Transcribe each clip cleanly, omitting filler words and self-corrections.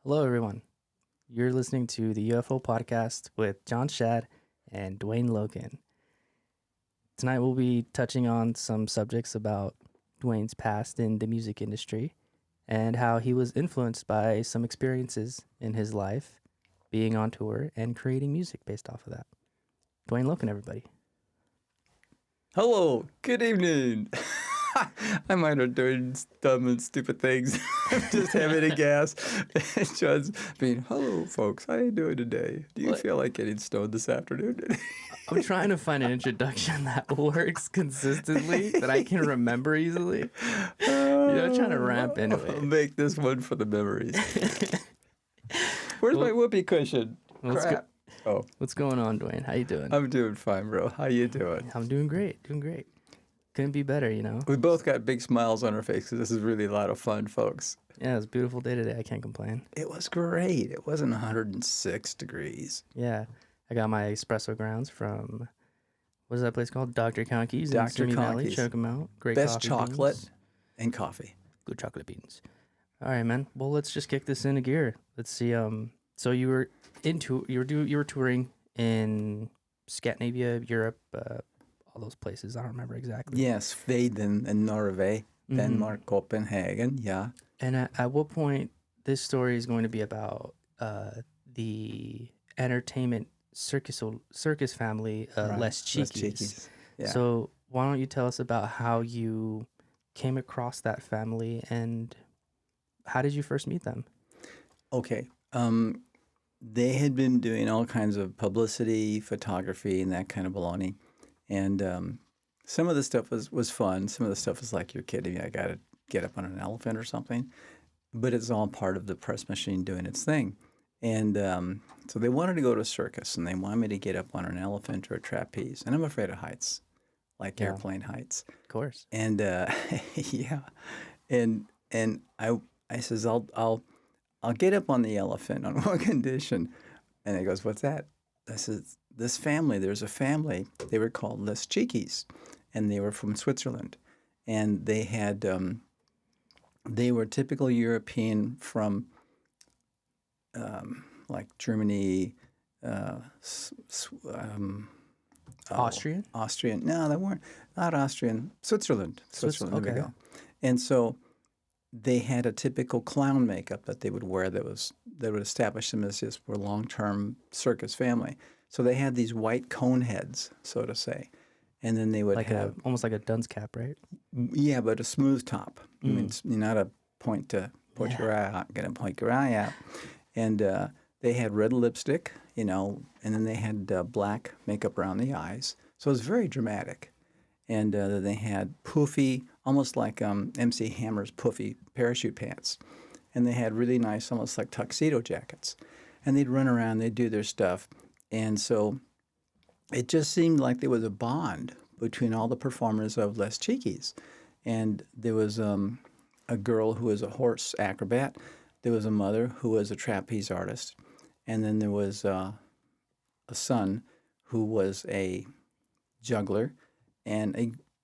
Hello, everyone. You're listening to the UFO podcast with John Shad and Dwayne Logan. Tonight, we'll be touching on some subjects about Dwayne's past in the music industry and how he was influenced by some experiences in his life, being on tour and creating music based off of that. Dwayne Logan, everybody. Hello, good evening. I might have doing dumb and stupid things. I'm just having a gas. And John's being, hello, folks. How you doing today? Do you feel like getting stoned this afternoon? I'm trying to find an introduction that works consistently, that I can remember easily. Trying to ramp into it. I'll make this one for the memories. Where's my whoopee cushion? Crap. What's going on, Dwayne? How you doing? I'm doing fine, bro. How you doing? I'm doing great. Couldn't be better, We both got big smiles on our faces. This is really a lot of fun, folks. Yeah, it was a beautiful day today. I can't complain. It was great. It wasn't 106 degrees. Yeah. I got my espresso grounds from, what is that place called? Dr. Conkeys in Dr. Simi Valley. Conkeys. Check them out. Great Best coffee chocolate beans. and coffee. Good chocolate beans. All right, man. Well, let's just kick this into gear. Let's see. So you were touring in Scandinavia, Europe, all those places. I don't remember exactly. Yes, Sweden and Norway, Denmark, Copenhagen, yeah. And at what point this story is going to be about the entertainment circus family, Right. Les Cheekies. Les Cheekies, yeah. So why don't you tell us about how you came across that family and how did you first meet them? Okay. They had been doing all kinds of publicity, photography, and that kind of baloney. And some of the stuff was fun. Some of the stuff was like, you're kidding me, I got to get up on an elephant or something. But it's all part of the press machine doing its thing. And so they wanted to go to a circus, and they wanted me to get up on an elephant or a trapeze. And I'm afraid of heights, like airplane heights. Of course. And yeah, and I says I'll get up on the elephant on one condition. And he goes, what's that? I said, this family, there's a family, they were called Les Cheekies, and they were from Switzerland. And they had, they were typical European from like Germany, Austrian? Austrian. No, they weren't. Not Austrian. Switzerland. Switzerland. There we okay. go. And so they had a typical clown makeup that they would wear that would establish them as just a long-term circus family. So they had these white cone heads, so to say. And then they would have almost like a dunce cap, right? yeah, but a smooth top. I mean, it's not a point to put your eye out, going to point your eye out. And they had red lipstick, and then they had black makeup around the eyes. So it was very dramatic. And they had poofy, almost like MC Hammer's poofy parachute pants. And they had really nice, almost like tuxedo jackets. And they'd run around, they'd do their stuff. And so it just seemed like there was a bond between all the performers of Les Cheekies. And there was a girl who was a horse acrobat. There was a mother who was a trapeze artist. And then there was a son who was a juggler and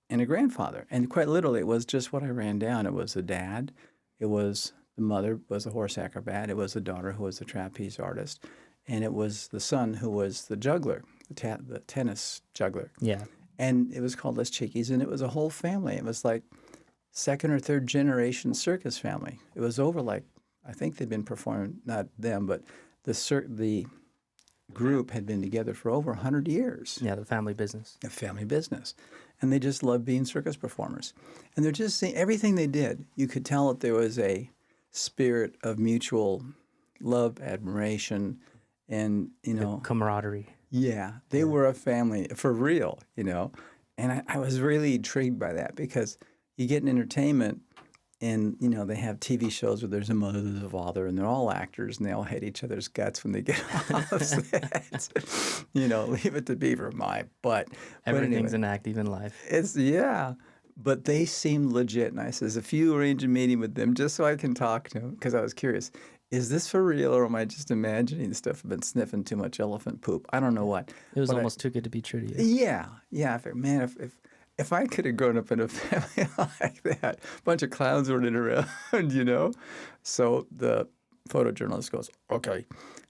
a grandfather. And quite literally, it was just what I ran down. It was the dad. It was the mother was a horse acrobat. It was the daughter who was the trapeze artist. And it was the son who was the juggler, the tennis juggler. Yeah. And it was called Les Cheekies, and it was a whole family. It was like second or third generation circus family. It was over like, I think they'd been performing, not them, but the group had been together for over 100 years. Yeah, the family business. A family business. And they just loved being circus performers. And they're just saying everything they did, you could tell that there was a spirit of mutual love, admiration, and, Camaraderie. yeah, they were a family for real, And I was really intrigued by that because you get in entertainment and, they have TV shows where there's a mother, there's a father, and they're all actors and they all hate each other's guts when they get off set. Leave it to Beaver, my butt. Everything's an act, even life. Yeah. But they seemed legit. And I says, if you arrange a meeting with them just so I can talk to them, because I was curious, is this for real or am I just imagining stuff? I've been sniffing too much elephant poop. I don't know what. It was almost too good to be true to you. Yeah. Yeah. Man, if I could have grown up in a family like that, a bunch of clowns running around, So photojournalist goes, okay.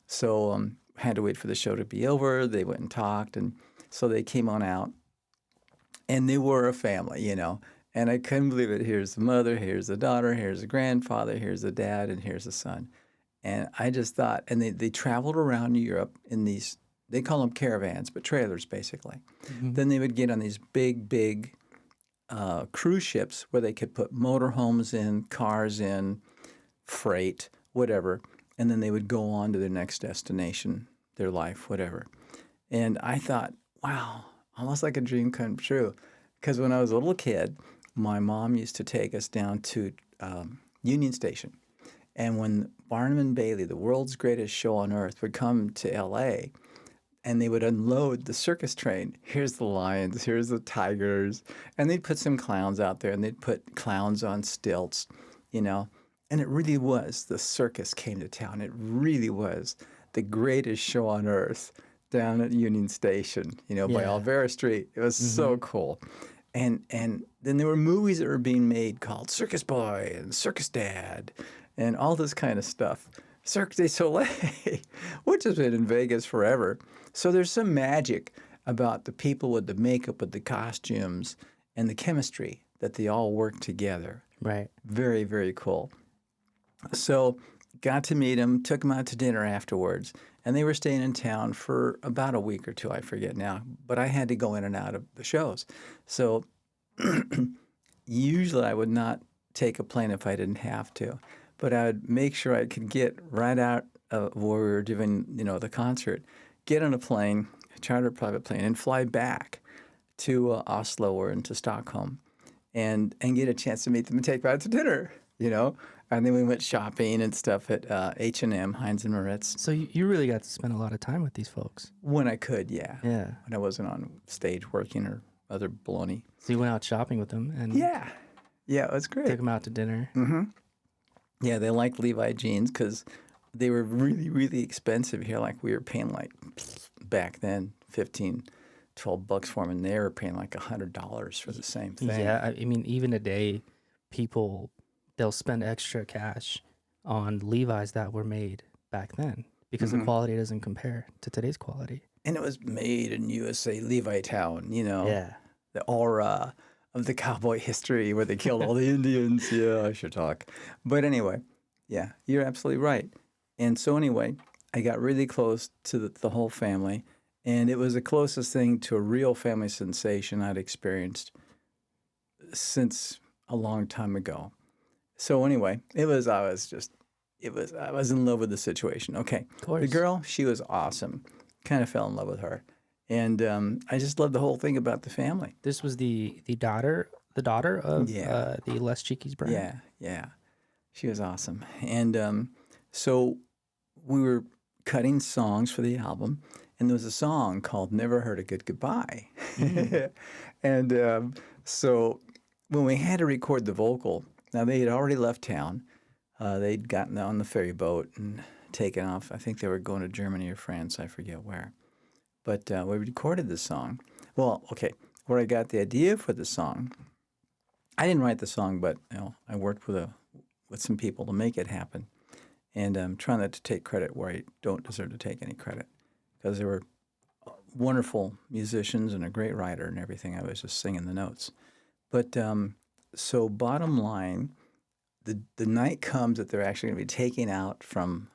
So had to wait for the show to be over. They went and talked, and so they came on out, and they were a family, you know. And I couldn't believe it. Here's the mother, here's the daughter, here's the grandfather, here's the dad, and here's the son. And I just thought, and they traveled around Europe in these, they call them caravans, but trailers basically. Mm-hmm. Then they would get on these big cruise ships where they could put motorhomes in, cars in, freight, whatever. And then they would go on to their next destination, their life, whatever. And I thought, wow, almost like a dream come true. Because when I was a little kid, my mom used to take us down to Union Station. And when Barnum and Bailey, the world's greatest show on earth, would come to L.A., and they would unload the circus train. Here's the lions, here's the tigers. And they'd put some clowns out there, and they'd put clowns on stilts, you know. And it really was, the circus came to town. It really was the greatest show on earth down at Union Station, you know, by Alvera Street. It was so cool. And then there were movies that were being made called Circus Boy and Circus Dad and all this kind of stuff. Cirque du Soleil, which has been in Vegas forever. So there's some magic about the people with the makeup, with the costumes, and the chemistry that they all work together. Right. Very, very cool. So got to meet them, took them out to dinner afterwards, and they were staying in town for about a week or two, I forget now. But I had to go in and out of the shows. So usually I would not take a plane if I didn't have to. But I would make sure I could get right out of where we were doing, you know, the concert, get on a plane, charter a private plane, and fly back to Oslo or into Stockholm, and get a chance to meet them and take them out to dinner, you know. And then we went shopping and stuff at H&M, Heinz and Moritz. So you really got to spend a lot of time with these folks. When I could, yeah. Yeah. When I wasn't on stage working or other baloney. So you went out shopping with them and Yeah, it was great. took them out to dinner. Mm-hmm. Yeah, they liked Levi jeans because they were really, really expensive here. Like we were paying like, back then, $15, $12 for them, and they were paying like $100 for the same thing. Yeah, I mean, even today, people, they'll spend extra cash on Levi's that were made back then because the quality doesn't compare to today's quality. And it was made in USA, Levi Town, you know. Yeah. The aura of the cowboy history where they killed all the Indians. Yeah, I should talk. But anyway, yeah, you're absolutely right. And so anyway, I got really close to the whole family, and it was the closest thing to a real family sensation I'd experienced since a long time ago. So anyway, I was in love with the situation. Okay. Of course. The girl, she was awesome. Kind of fell in love with her. And I just loved the whole thing about the family. This was the daughter of the Les Cheeky's brand. Yeah. She was awesome. And so we were cutting songs for the album, and there was a song called Never Heard a Good Goodbye. And so when we had to record the vocal, now they had already left town. They'd gotten on the ferry boat and taken off. I think they were going to Germany or France. I forget where. But we recorded the song. Well, okay, where I got the idea for the song, I didn't write the song, but you know, I worked with some people to make it happen. And I'm trying not to take credit where I don't deserve to take any credit, because they were wonderful musicians and a great writer and everything. I was just singing the notes. But so bottom line, the night comes that they're actually going to be taking out from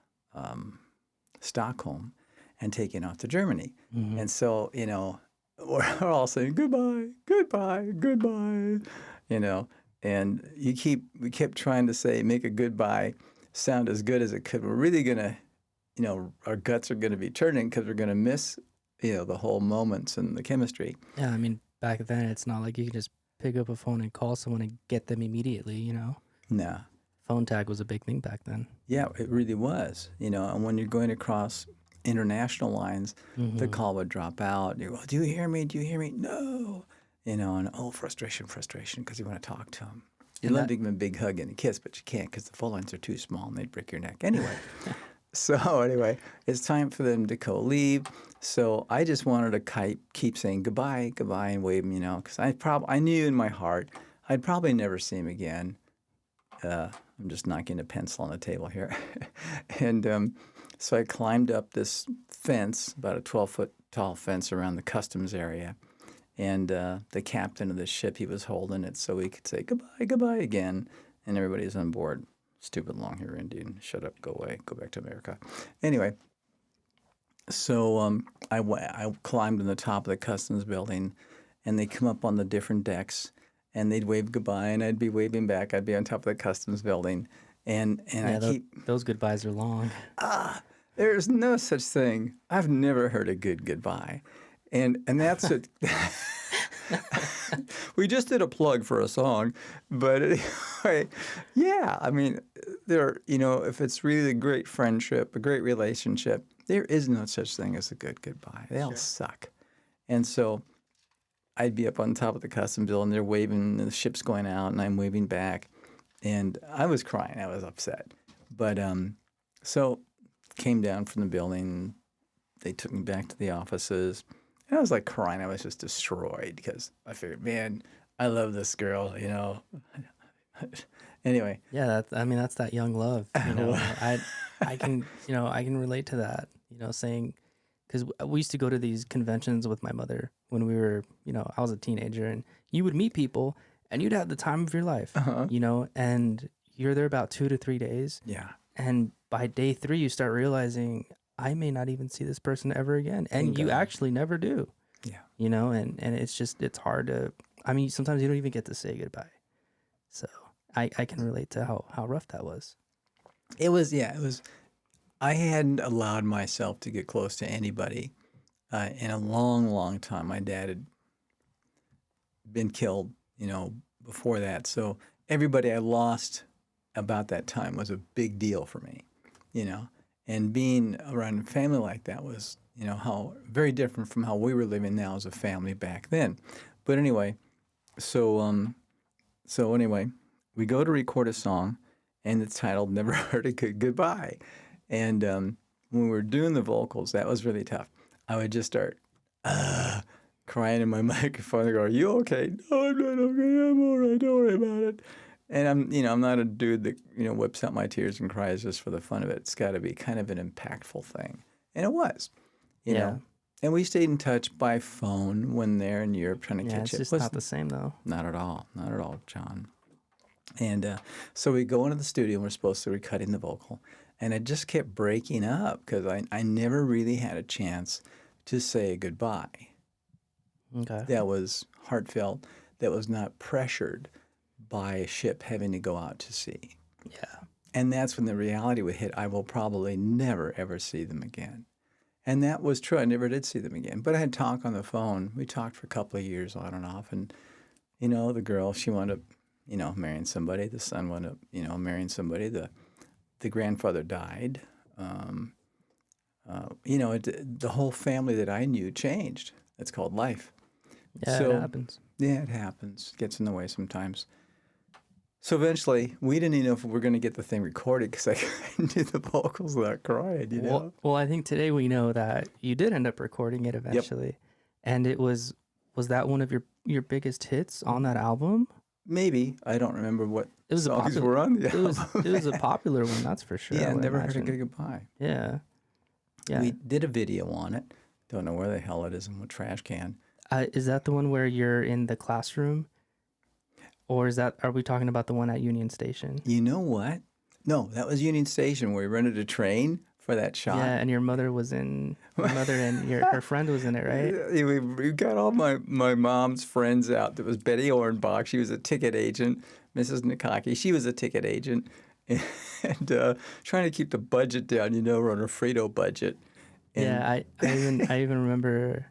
Stockholm and taking off to Germany. Mm-hmm. And so, you know, we're all saying, goodbye, goodbye, goodbye, you know. And we kept trying to say, make a goodbye sound as good as it could. We're really going to, you know, our guts are going to be turning because we're going to miss, you know, the whole moments and the chemistry. Yeah, I mean, back then, it's not like you could just pick up a phone and call someone and get them immediately, you know? No. Phone tag was a big thing back then. Yeah, it really was, you know. And when you're going across international lines, the call would drop out. You go, do you hear me? Do you hear me? No. You know, and frustration, because you want to talk to them. You'd love to give them a big hug and a kiss, but you can't because the phone lines are too small and they'd break your neck. Anyway, it's time for them to go leave. So I just wanted to keep saying goodbye, goodbye, and wave them, you know, because I knew in my heart I'd probably never see him again I'm just knocking a pencil on the table here. And so I climbed up this fence, about a 12-foot tall fence around the customs area. And the captain of the ship, he was holding it so he could say goodbye, goodbye again. And everybody's on board. Stupid long-haired Indian. Shut up, go away, go back to America. Anyway, so I climbed on the top of the customs building, and they'd come up on the different decks, and they'd wave goodbye, and I'd be waving back. I'd be on top of the customs building. And Yeah, I keep... those goodbyes are long. There's no such thing. I've never heard a good goodbye. And that's it. We just did a plug for a song, but anyway, yeah. I mean, if it's really a great friendship, a great relationship, there is no such thing as a good goodbye. They all suck. And so I'd be up on top of the customs building, and they're waving, and the ship's going out, and I'm waving back, and I was crying. I was upset. But so came down from the building. They took me back to the offices. And I was like crying. I was just destroyed because I figured, man, I love this girl, Anyway. Yeah, that's that young love. I can relate to that. Saying, because we used to go to these conventions with my mother when we were, I was a teenager, and you would meet people, and you'd have the time of your life, and you're there about 2 to 3 days. Yeah. And by day 3, you start realizing, I may not even see this person ever again. And you actually never do. Yeah. And it's hard to, sometimes you don't even get to say goodbye. So I can relate to how rough that was. It was. I hadn't allowed myself to get close to anybody in a long, long time. My dad had been killed, before that. So everybody I lost about that time was a big deal for me, And being around a family like that was, how very different from how we were living now as a family back then. But anyway, so anyway, we go to record a song, and it's titled "Never Heard a Good Goodbye." And when we were doing the vocals, that was really tough. I would just start crying in my microphone. I go, "Are you okay?" "No, I'm not okay. I'm all right. Don't worry about it." And I'm not a dude that, whips out my tears and cries just for the fun of it. It's got to be kind of an impactful thing. And it was, you know. And we stayed in touch by phone when they're in Europe trying to catch it. It's just not the same, though. Not at all, John. And so we go into the studio, and we're supposed to be cutting the vocal. And it just kept breaking up because I never really had a chance to say goodbye. Okay. That was heartfelt, that was not pressured by a ship having to go out to sea. Yeah. And that's when the reality would hit. I will probably never, ever see them again. And that was true. I never did see them again. But I had talk on the phone. We talked for a couple of years on and off. And, the girl, she wound up, marrying somebody. The son wound up, marrying somebody. The grandfather died. The whole family that I knew changed. That's called life. Yeah, it happens. Yeah, it happens. It gets in the way sometimes. So eventually, we didn't even know if we were going to get the thing recorded because I couldn't do the vocals without crying, Well, I think today we know that you did end up recording it eventually. Yep. And it was that one of your biggest hits on that album? Maybe. I don't remember what songs were on the album. It was a popular one, that's for sure. Yeah, Never Heard a Good Goodbye. Yeah. We did a video on it. Don't know where the hell it is in what trash can. Is that the one where you're in the classroom? Or are we talking about the one at Union Station? You know what? No, that was Union Station where we rented a train for that shot. Yeah, and your mother and her friend was in it, right? Yeah, we got all my mom's friends out. There was Betty Ornbach. She was a ticket agent. Mrs. Nikaki, she was a ticket agent. And trying to keep the budget down, we're on a Frito budget. And yeah, I even remember...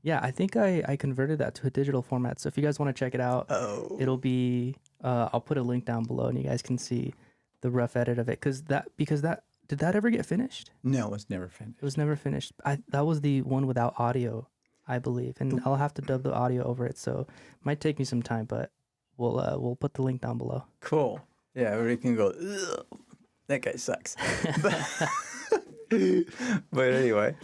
Yeah, I think I converted that to a digital format. So if you guys want to check it out, it'll be I'll put a link down below, and you guys can see the rough edit of it. Did that ever get finished? No, it was never finished. It was never finished. That was the one without audio, I believe, and I'll have to dub the audio over it. So it might take me some time, but we'll put the link down below. Cool. Yeah, everybody can go, ugh, that guy sucks. But anyway,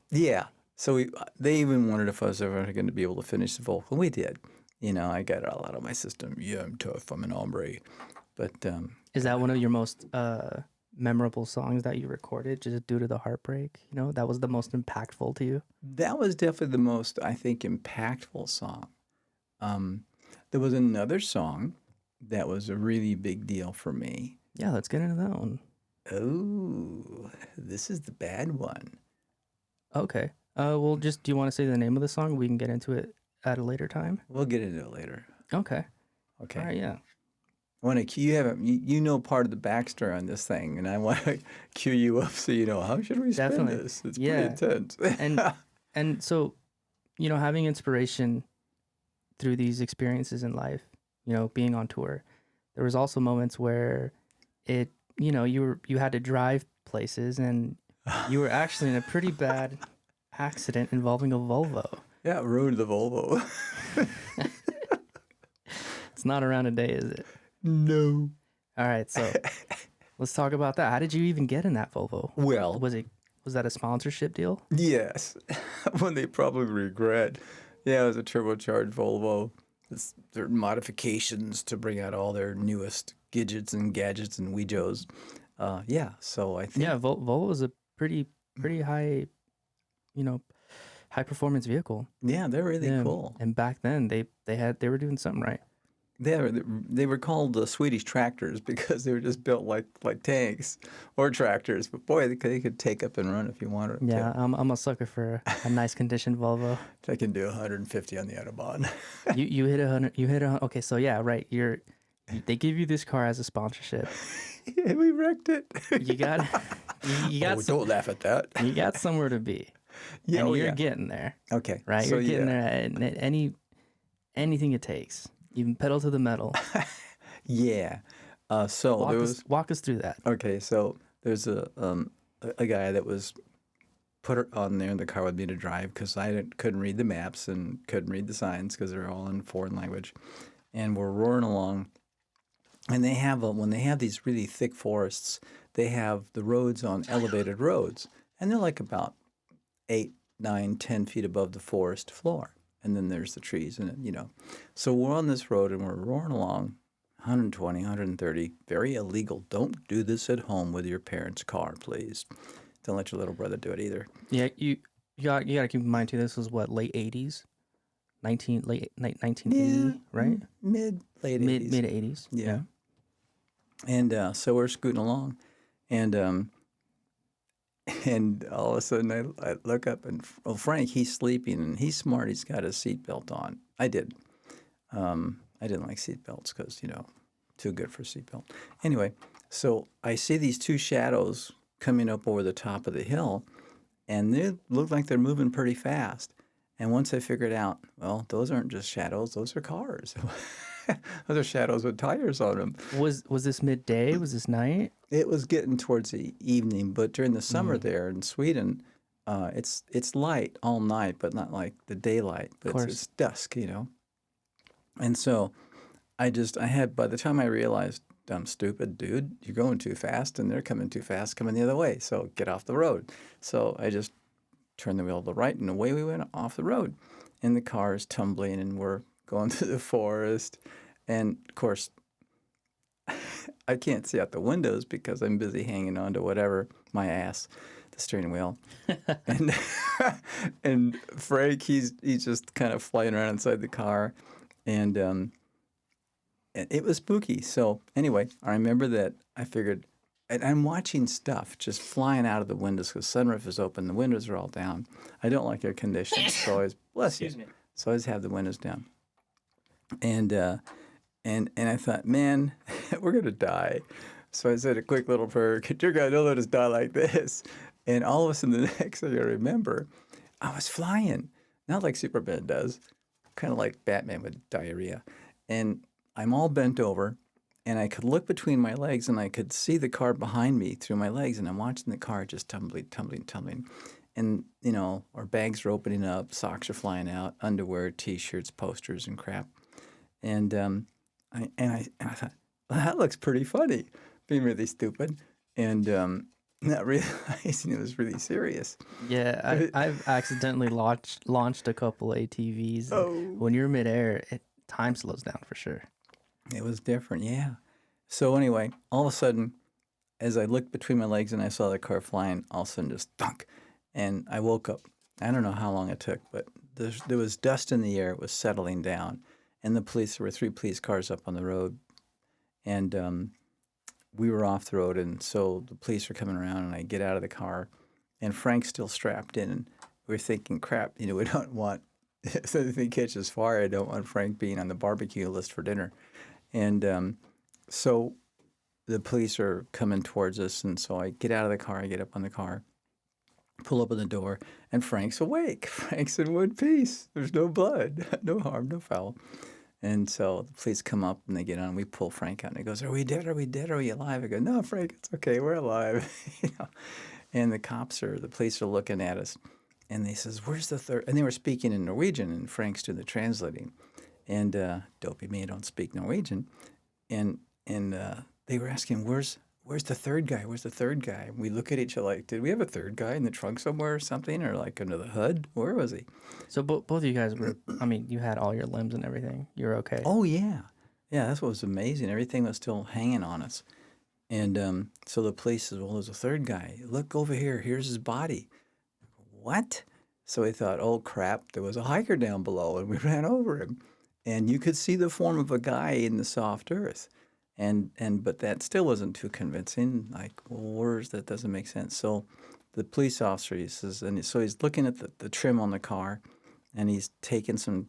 yeah. So they even wondered if I was ever going to be able to finish the vocal. We did. I got it all out of my system. Yeah, I'm tough. I'm an hombre. But Is that one of your most memorable songs that you recorded just due to the heartbreak? You know, that was the most impactful to you? that was definitely the most, I think, impactful song. Um, there was another song that was a really big deal for me. Yeah, let's get into that one. Oh, this is the bad one. Okay. Well, just do you want to say the name of the song? We can get into it at a later time. We'll get into it later. Okay. Okay. All right. Yeah. I want to cue you. You know part of the backstory on this thing, and I want to cue you up so you know how should we spin Definitely. this. It's Yeah. pretty intense. And so, you know, having inspiration through these experiences in life, you know, being on tour, there was also moments where you had to drive places and you were actually in a pretty bad accident involving a Volvo. Yeah, ruined the Volvo. It's not around today, is it? No. All right, so let's talk about that. How did you even get in that Volvo? Well, Was that a sponsorship deal? yes. One they probably regret. Yeah, it was a turbocharged Volvo. It's certain modifications to bring out all their newest gadgets and weejos. Yeah, so I think. Yeah, Volvo is a pretty high, you know, high performance vehicle. Yeah, they're really cool. And back then they were doing something right. They were called Swedish tractors because they were just built like tanks or tractors. But boy, they could take up and run if you wanted them Yeah, to. I'm a sucker for a nice conditioned Volvo. They can do 150 on the Autobahn. You hit 100. You hit 100. Okay, so yeah, right. They give you this car as a sponsorship. Yeah, we wrecked it. You got Don't laugh at that. you got somewhere to be. Yeah, And you're getting there. Okay. Right? So, You're getting there at anything it takes. Even pedal to the metal. Yeah. So Walk us through that. Okay, so there's a guy that was put on there in the car with me to drive because couldn't read the maps and couldn't read the signs because they're all in foreign language, and we're roaring along. And they have when they have these really thick forests, they have the roads on elevated roads, and they're like about 8, 9, 10 feet above the forest floor. And then there's the trees, and So we're on this road and we're roaring along, 120, 130, very illegal. Don't do this at home with your parents' car, please. Don't let your little brother do it either. Yeah, you got to keep in mind too. This was what, late 80s, 1980, right? Late 80s. Mid 80s. Yeah. And so we're scooting along, and all of a sudden I look up, and Frank, he's sleeping, and he's smart. He's got his seatbelt on. I did. I didn't like seatbelts because, too good for a seatbelt. Anyway, so I see these two shadows coming up over the top of the hill, and they look like they're moving pretty fast. And once I figured out, well, those aren't just shadows; those are cars. Those are shadows with tires on them. Was this midday? Was this night? It was getting towards the evening, but during the summer there in Sweden, it's light all night, but not like the daylight. But it's dusk, And so I had, by the time I realized, dumb, stupid dude, you're going too fast, and they're coming too fast, coming the other way. So get off the road. So I just turned the wheel to the right, and away we went off the road. And the car is tumbling, and we're going through the forest. And, of course, I can't see out the windows because I'm busy hanging on to whatever, my ass, the steering wheel. and Frank, he's just kind of flying around inside the car. And it was spooky. So anyway, I remember that I figured, and I'm watching stuff just flying out of the windows because sunroof is open, the windows are all down. I don't like air conditioning, so I always, bless you. Excuse me. So I always have the windows down. And I thought, man, we're going to die. So I said a quick little prayer, dear God, don't let us die like this. And all of a sudden, the next thing I remember, I was flying. Not like Superman does, kind of like Batman with diarrhea. And I'm all bent over, and I could look between my legs, and I could see the car behind me through my legs, and I'm watching the car just tumbling. And, our bags are opening up, socks are flying out, underwear, T-shirts, posters, and crap. And I thought, well, that looks pretty funny, being really stupid, and not realizing it was really serious. Yeah, I've accidentally launched a couple ATVs. Oh. When you're midair, time slows down for sure. It was different, yeah. So anyway, all of a sudden, as I looked between my legs and I saw the car flying, all of a sudden just thunk, and I woke up. I don't know how long it took, but there was dust in the air. It was settling down, and there were 3 police cars up on the road, and we were off the road, and so the police were coming around, and I get out of the car, and Frank's still strapped in, and we're thinking, crap, we don't want, if anything catches fire, I don't want Frank being on the barbecue list for dinner. And so the police are coming towards us, and so I get out of the car, I get up on the car, pull open the door, and Frank's awake. Frank's in one piece. There's no blood, no harm, no foul. And so the police come up and they get on. We pull Frank out, and he goes, "Are we dead? Are we dead? Are we alive?" I go, "No, Frank, it's okay. We're alive." And the police are looking at us, and they says, "Where's the third?" And they were speaking in Norwegian, and Frank's doing the translating. And dopey me, don't speak Norwegian. And they were asking, "Where's the third guy? Where's the third guy?" And we look at each other like, "Did we have a third guy in the trunk somewhere or something, or like under the hood? Where was he?" So both of you guys were, I mean, you had all your limbs and everything. You were okay. Oh, yeah. Yeah, that's what was amazing. Everything was still hanging on us. And so the police says, "Well, there's a third guy. Look over here. Here's his body." What? So we thought, oh, crap, there was a hiker down below, and we ran over him. And you could see the form of a guy in the soft earth. But that still wasn't too convincing. Like, well, that doesn't make sense. So the police officer, he says, and so he's looking at the trim on the car, and he's taking some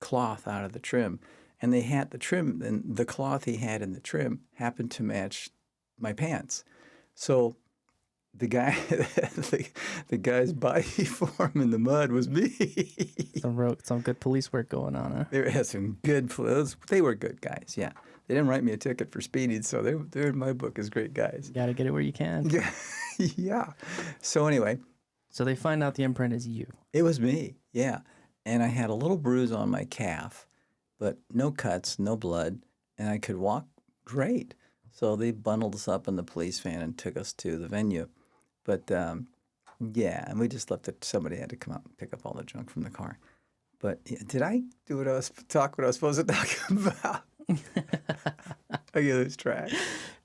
cloth out of the trim. And they had the trim, and the cloth he had in the trim happened to match my pants. So the guy, the guy's body form in the mud was me. Some good police work going on, huh? They had some good, they were good guys, yeah. They didn't write me a ticket for speeding, so they're in my book as great guys. You got to get it where you can. Yeah. Yeah. So anyway. So they find out the imprint is you. It was me, yeah. And I had a little bruise on my calf, but no cuts, no blood, and I could walk great. So they bundled us up in the police van and took us to the venue. But, yeah, and we just left it. Somebody had to come out and pick up all the junk from the car. But did I do what I was supposed to talk about? I get lose track.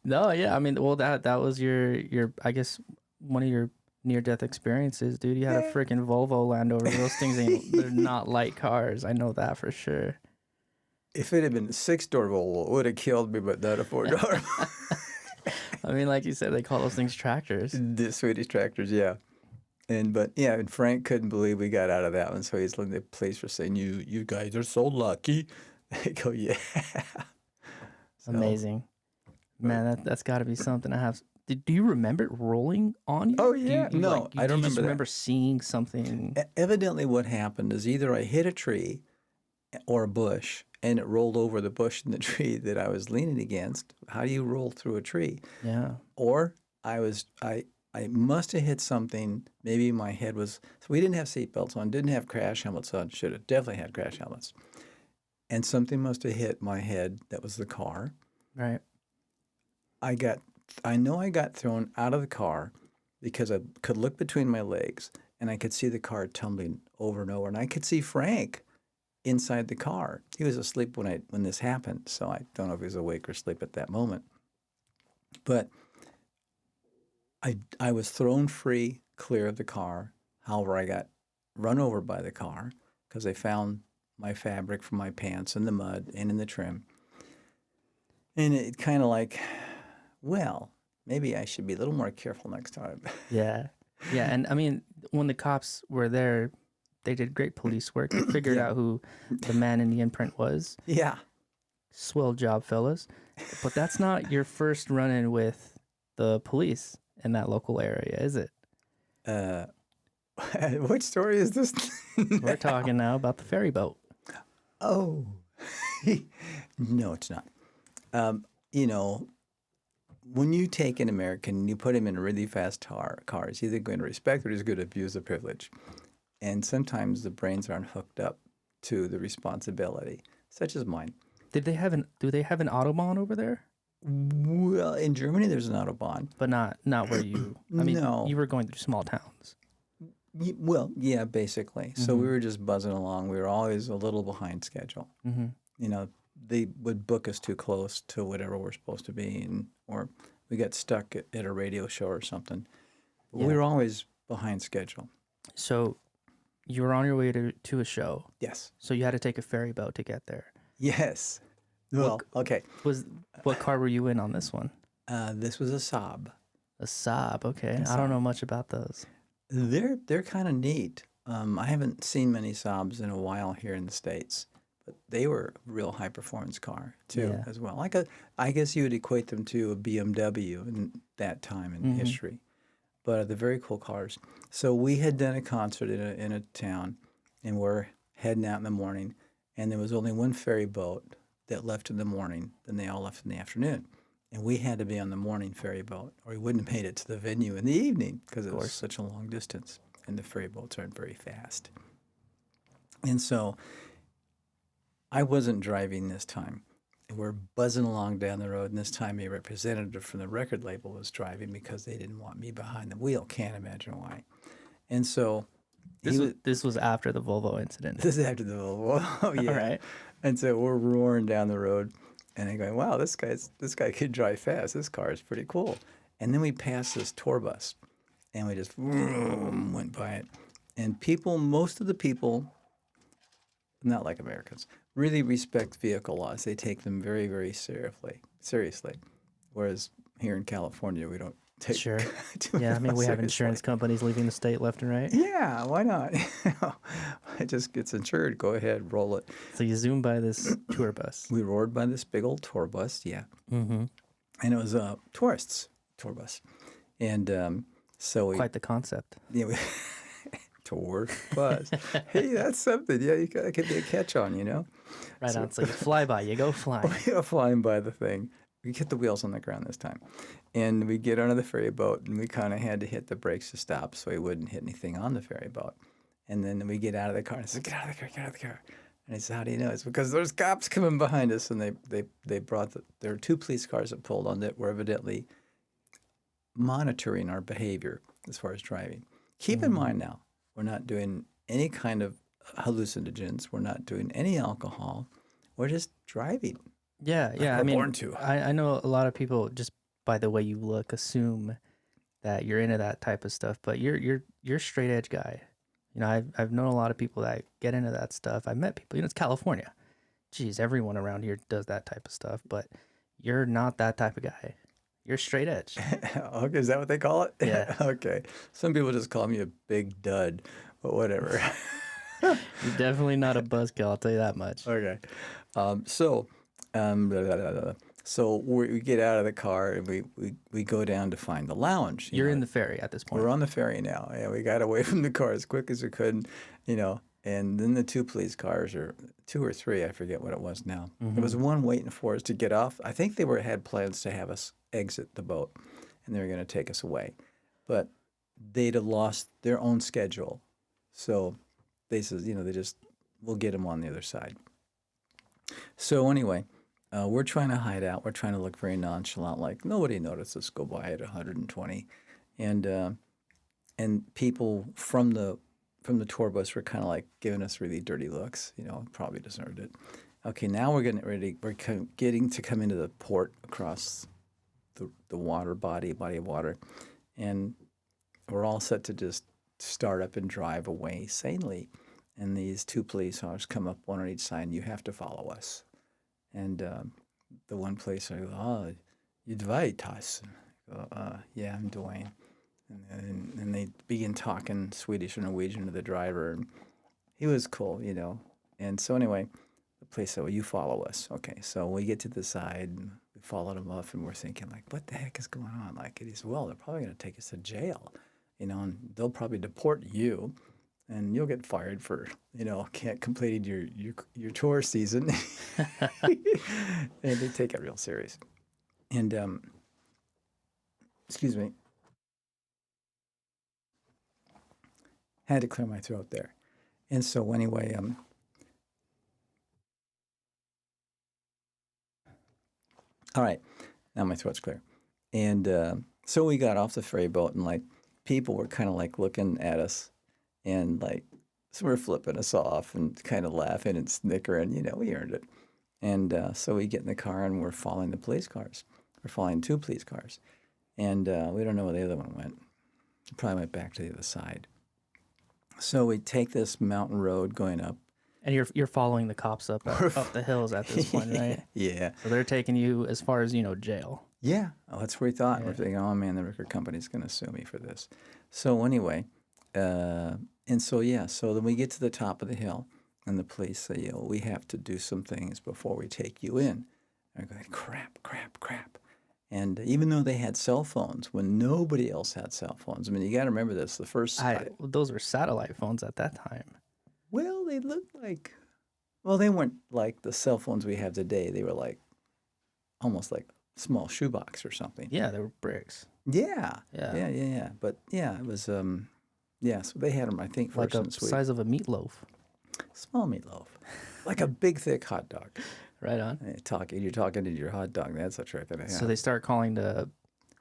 No, yeah. I mean, well, that was your I guess one of your near-death experiences, dude. You had a freaking Volvo Land Rover. Those things they're not light cars. I know that for sure. If it had been a 6-door Volvo, it would have killed me, but not a 4-door. I mean, like you said, they call those things tractors. The Swedish tractors, yeah. And Frank couldn't believe we got out of that one, so the police were saying, "You guys are so lucky." I go, "Yeah." So, amazing, man. That's got to be something to have. Do you remember it rolling on you? Oh yeah, no, I don't remember seeing something. Evidently, what happened is either I hit a tree or a bush, and it rolled over the bush and the tree that I was leaning against. How do you roll through a tree? Yeah. Or I must have hit something. Maybe my head was. So we didn't have seatbelts on, didn't have crash helmets on. Should have definitely had crash helmets. And something must have hit my head. That was the car. Right. I know I got thrown out of the car because I could look between my legs and I could see the car tumbling over and over. And I could see Frank inside the car. He was asleep when this happened, so I don't know if he was awake or asleep at that moment. But I was thrown free, clear of the car. However, I got run over by the car because they found my fabric from my pants in the mud and in the trim. And it kind of like, well, maybe I should be a little more careful next time. Yeah. Yeah. And I mean, when the cops were there, they did great police work. They figured out who the man in the imprint was. Yeah. Swell job, fellas. But that's not your first run-in with the police in that local area, is it? What story is this? We're talking now about the ferry boat. Oh. No, it's not. When you take an American and you put him in a really fast car, he's either going to respect or he's going to abuse the privilege. And sometimes the brains aren't hooked up to the responsibility, such as mine. Do they have an Autobahn over there? Well, in Germany, there's an Autobahn. But not where you... I mean, no. You were going through small towns. Well, yeah, basically. Mm-hmm. So we were just buzzing along. We were always a little behind schedule. Mm-hmm. they would book us too close to whatever we're supposed to be, or we got stuck at a radio show or something. But we Yeah. were always behind schedule. So you were on your way to a show. Yes. So you had to take a ferry boat to get there. Yes. Well, okay. What car were you in on this one? This was a Saab. A Saab. Okay. A I don't Saab. know much about those. They're kind of neat. I haven't seen many Saabs in a while here in the States, but they were a real high performance car too, Yeah. as well. I guess you would equate them to a BMW in that time in history, but they're very cool cars. So we had done a concert in a town, and we're heading out in the morning, and there was only one ferry boat that left in the morning. Then they all left in the afternoon. And we had to be on the morning ferry boat, or we wouldn't have made it to the venue in the evening because it was such a long distance, and the ferry boats aren't very fast. And so I wasn't driving this time. We're buzzing along down the road, and this time a representative from the record label was driving because they didn't want me behind the wheel. Can't imagine why. And so This was after the Volvo incident. this is after the Volvo. Oh, yeah. All right. And so we're roaring down the road, and I'm going, wow, this guy could drive fast. This car is pretty cool. And then we passed this tour bus, and we just vroom, went by it. And most of the people, not like Americans, really respect vehicle laws. They take them very, very seriously. Whereas here in California, we don't take Sure. too Yeah, I mean, we have seriously. insurance companies leaving the state left and right. Yeah, why not? It just gets insured. Go ahead, roll it. So you zoom by this tour bus. We roared by this big old tour bus, yeah. Mm-hmm. And it was a tourists tour bus. And so we... Quite the concept. Yeah, tour bus. Hey, that's something. Yeah, that could be a catch on, you know? Right on. So you fly by, you go flying. We were flying by the thing. We hit the wheels on the ground this time. And we get onto the ferry boat, and we kind of had to hit the brakes to stop so we wouldn't hit anything on the ferry boat. And then we get out of the car, and I said, get out of the car, get out of the car. And I said, how do you know? It's because there's cops coming behind us, and they brought there were 2 police cars that pulled on that were evidently monitoring our behavior as far as driving. Keep in mind now, we're not doing any kind of hallucinogens. We're not doing any alcohol. We're just driving. Yeah, yeah. we're I mean, born to. I know a lot of people just by the way you look assume that you're into that type of stuff, but you're a straight edge guy. You know, I've known a lot of people that get into that stuff. I've met people. You know, it's California. Geez, everyone around here does that type of stuff, but you're not that type of guy. You're straight edge. Okay, is that what they call it? Yeah. Okay. Some people just call me a big dud, but whatever. You're definitely not a buzzkill. I'll tell you that much. Okay. So we get out of the car and we go down to find the lounge. You're in the ferry at this point. We're on the ferry now. Yeah, we got away from the car as quick as we could, you know. And then the 2 police cars, or 2 or 3, I forget what it was now. There was one waiting for us to get off. I think they had plans to have us exit the boat, and they were going to take us away. But they'd have lost their own schedule. So they said, you know, we'll get them on the other side. So anyway, we're trying to hide out. We're trying to look very nonchalant, like nobody noticed us go by at 120. And people from the tour bus were kind of like giving us really dirty looks, you know, probably deserved it. Okay, now we're getting ready. We're getting to come into the port across the water body of water, and we're all set to just start up and drive away sanely. And these 2 police officers come up, one on each side, and you have to follow us. And the one police I go, oh, you Dwight us? Yeah, I'm Dwayne. And they begin talking Swedish or Norwegian to the driver. And he was cool, you know. And so anyway, the police said, well, you follow us. Okay, so we get to the side, and we followed him up, and we're thinking, like, what the heck is going on? Like, it is, well, they're probably going to take us to jail, you know, and they'll probably deport you, and you'll get fired for, you know, can't completed your tour season. And they take it real serious. And, excuse me. Had to clear my throat there. And so anyway, all right, now my throat's clear. And so we got off the ferry boat, and like people were kind of like looking at us, and like some were flipping us off and kind of laughing and snickering. You know, we earned it. And so we get in the car and we're following the police cars. We're following 2 police cars. And we don't know where the other one went. It probably went back to the other side. So we take this mountain road going up. And you're following the cops up the hills at this point, right? Yeah. So they're taking you as far as, jail. Yeah. Oh, that's what we thought. Yeah. We're thinking, oh, man, the record company's going to sue me for this. So anyway, so then we get to the top of the hill, and the police say, we have to do some things before we take you in. And we're going, crap. And even though they had cell phones, when nobody else had cell phones, I mean, you got to remember this, the first... those were satellite phones at that time. Well, they looked like... Well, they weren't like the cell phones we have today. They were almost like small shoebox or something. Yeah, they were bricks. Yeah. But yeah, it was... so they had them, I think, first like and sweet. Size of a meatloaf. Small meatloaf. Like a big, thick hot dog. Right on. You're talking to your hot dog. That's a trick that I have. So they start calling the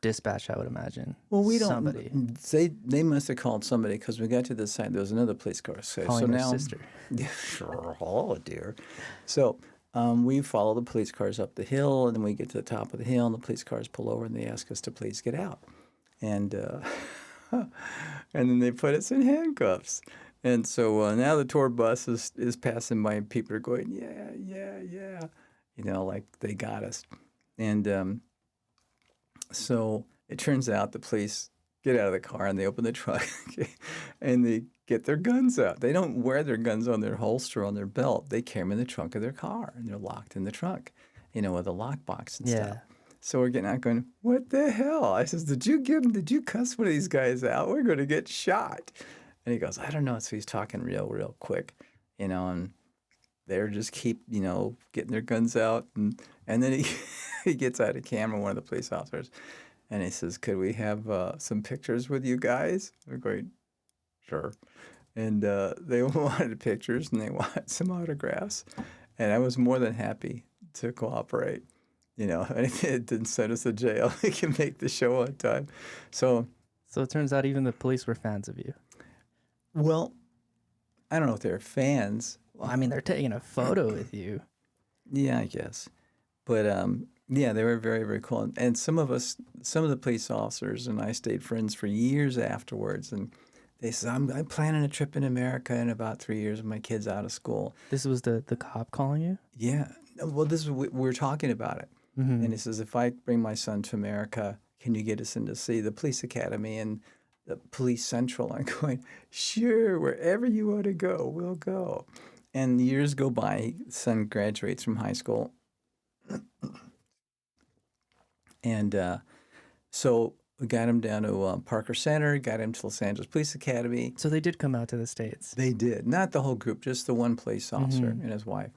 dispatch, I would imagine. Well, we don't. Somebody. They must have called somebody because we got to the side. There was another police car. Calling their sister. Yeah, sure. Oh, dear. So we follow the police cars up the hill, and then we get to the top of the hill, and the police cars pull over, and they ask us to please get out. And and then they put us in handcuffs. And so now the tour bus is passing by, and people are going, yeah. Like they got us. And so it turns out the police get out of the car, and they open the trunk, and they get their guns out. They don't wear their guns on their holster on their belt. They carry them in the trunk of their car, and they're locked in the trunk, with a lockbox and stuff. So we're getting out going, what the hell? I says, did you cuss one of these guys out? We're going to get shot. And he goes, I don't know. So he's talking real quick, and they're just keep, getting their guns out. And then he gets out of camera, one of the police officers, and he says, could we have some pictures with you guys? We're going, sure. And they wanted pictures, and they wanted some autographs. And I was more than happy to cooperate. It didn't send us to jail. We can make the show on time. So it turns out even the police were fans of you. Well, I don't know if they're fans. Well, I mean, they're taking a photo with you. Yeah, I guess. But, they were very, very cool. And some of the police officers and I stayed friends for years afterwards. And they said, I'm planning a trip in America in about 3 years when my kid's out of school. This was the cop calling you? Yeah. Well, we're talking about it. Mm-hmm. And he says, if I bring my son to America, can you get us in to see the police academy and the police central? I'm going, sure, wherever you want to go, we'll go. And years go by, son graduates from high school. And so we got him down to Parker Center, got him to Los Angeles Police Academy. So they did come out to the States. They did. Not the whole group, just the one police officer and his wife.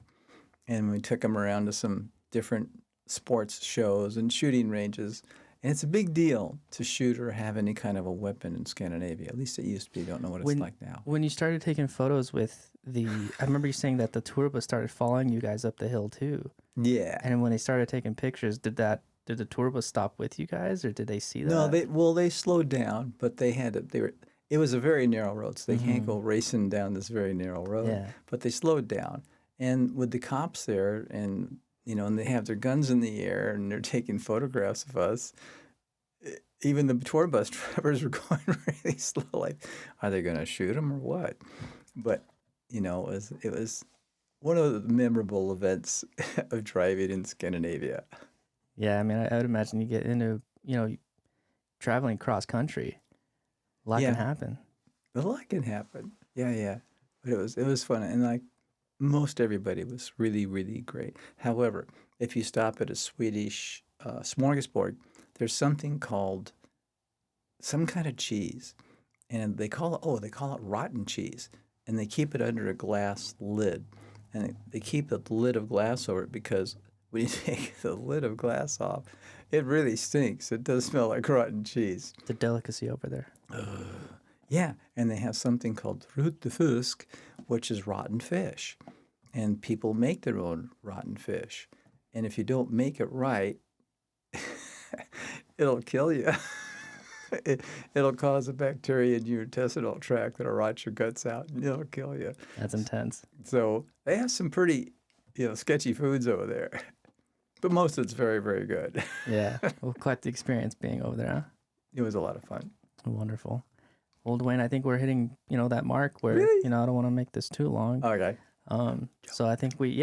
And we took him around to some different sports shows and shooting ranges. And it's a big deal to shoot or have any kind of a weapon in Scandinavia. At least it used to be. Don't know what it's like now. When you started taking photos with I remember you saying that the tour bus started following you guys up the hill too. Yeah. And when they started taking pictures, did the tour bus stop with you guys, or did they see that? No, they slowed down, but it was a very narrow road, so they can't go racing down this very narrow road. Yeah. But they slowed down. And with the cops there, and and they have their guns in the air, and they're taking photographs of us. Even the tour bus drivers were going really slow. Like, are they going to shoot them or what? But it was one of the memorable events of driving in Scandinavia. Yeah, I mean, I would imagine you get into traveling cross country. A lot can happen. A lot can happen. Yeah. But it was fun, and most everybody was really, really great. However, if you stop at a Swedish smorgasbord, there's something called some kind of cheese, and they call it rotten cheese, and they keep it under a glass lid, and they keep the lid of glass over it because when you take the lid of glass off, it really stinks. It does smell like rotten cheese. It's a delicacy over there. Yeah, and they have something called root de fusk, which is rotten fish, and people make their own rotten fish, and if you don't make it right, it'll kill you. It'll cause a bacteria in your intestinal tract that'll rot your guts out, and it'll kill you. That's intense. So they have some pretty sketchy foods over there. But most of it's very, very good. Yeah. Well, quite the experience being over there, huh? It was a lot of fun. Wonderful. Well, Dwayne, I think we're hitting, that mark where, Really? I don't want to make this too long. Okay. So I think we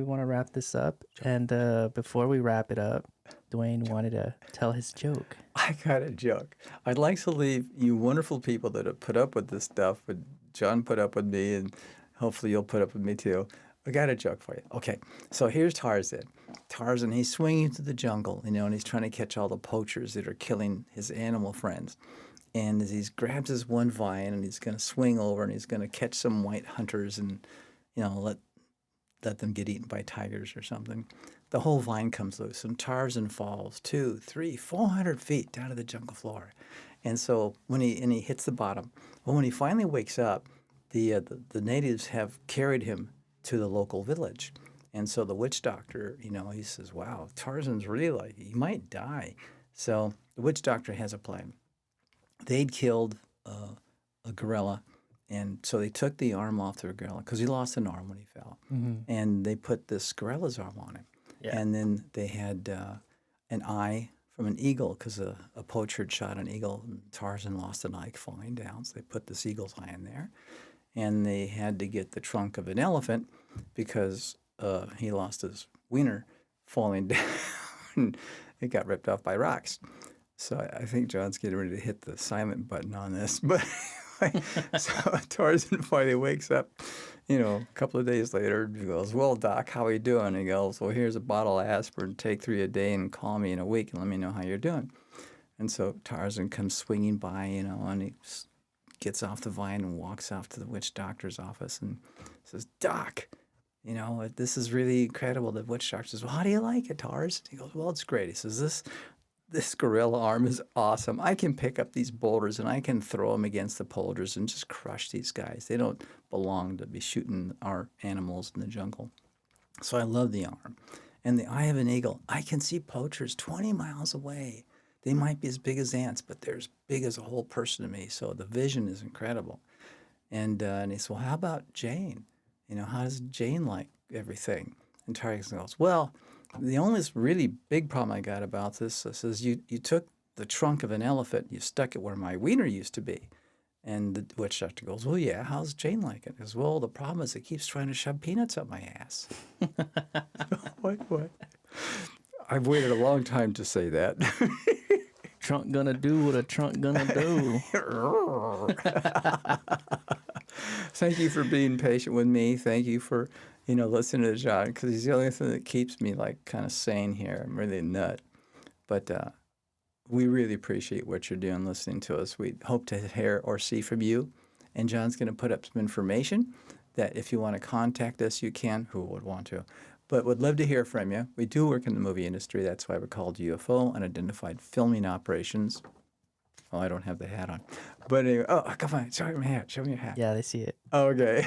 want to wrap this up. And before we wrap it up, Dwayne wanted to tell his joke. I got a joke. I'd like to leave you wonderful people that have put up with this stuff, but John put up with me, and hopefully you'll put up with me too. I got a joke for you. Okay, so here's Tarzan. Tarzan, he's swinging through the jungle, and he's trying to catch all the poachers that are killing his animal friends. And as he grabs his one vine, and he's going to swing over, and he's going to catch some white hunters and, let them get eaten by tigers or something. The whole vine comes loose, and Tarzan falls 200, 300, 400 feet down to the jungle floor. And so when he hits the bottom, when he finally wakes up, the natives have carried him to the local village. And so the witch doctor, he says, wow, Tarzan's really he might die. So the witch doctor has a plan. They'd killed a gorilla, and so they took the arm off the gorilla because he lost an arm when he fell. Mm-hmm. And they put this gorilla's arm on him. Yeah. And then they had an eye from an eagle because a poacher had shot an eagle. And Tarzan lost an eye falling down, so they put this eagle's eye in there. And they had to get the trunk of an elephant because he lost his wiener falling down. It got ripped off by rocks. So I think John's getting ready to hit the silent button on this. But so Tarzan finally wakes up, a couple of days later. He goes, well, Doc, how are you doing? He goes, well, here's a bottle of aspirin. Take 3 a day and call me in a week and let me know how you're doing. And so Tarzan comes swinging by, and he gets off the vine and walks off to the witch doctor's office and says, Doc, this is really incredible. The witch doctor says, well, how do you like it, Tarzan? He goes, well, it's great. He says, this gorilla arm is awesome. I can pick up these boulders and I can throw them against the poachers and just crush these guys. They don't belong to be shooting our animals in the jungle. So I love the arm. And the eye of an eagle, I can see poachers 20 miles away. They might be as big as ants, but they're as big as a whole person to me. So the vision is incredible. And he said, well, how about Jane? How does Jane like everything? And Tarzan goes, well, the only really big problem I got about this is you took the trunk of an elephant, you stuck it where my wiener used to be. And the witch doctor goes, well, yeah, how's Jane like it? He goes, well, the problem is it keeps trying to shove peanuts up my ass. What? I've waited a long time to say that. Trunk gonna do what a trunk gonna do. Thank you for being patient with me. Thank you for, listening to John, because he's the only thing that keeps me, kind of sane here. I'm really a nut. But we really appreciate what you're doing, listening to us. We hope to hear or see from you. And John's going to put up some information that if you want to contact us, you can. Who would want to? But would love to hear from you. We do work in the movie industry. That's why we're called UFO, Unidentified Filming Operations. Oh, I don't have the hat on. But anyway, come on, show me your hat. Show me your hat. Yeah, they see it. Okay.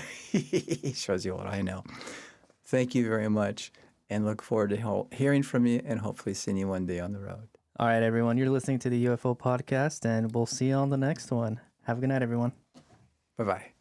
Shows you what I know. Thank you very much, and look forward to hearing from you and hopefully seeing you one day on the road. All right, everyone. You're listening to the UFO podcast, and we'll see you on the next one. Have a good night, everyone. Bye-bye.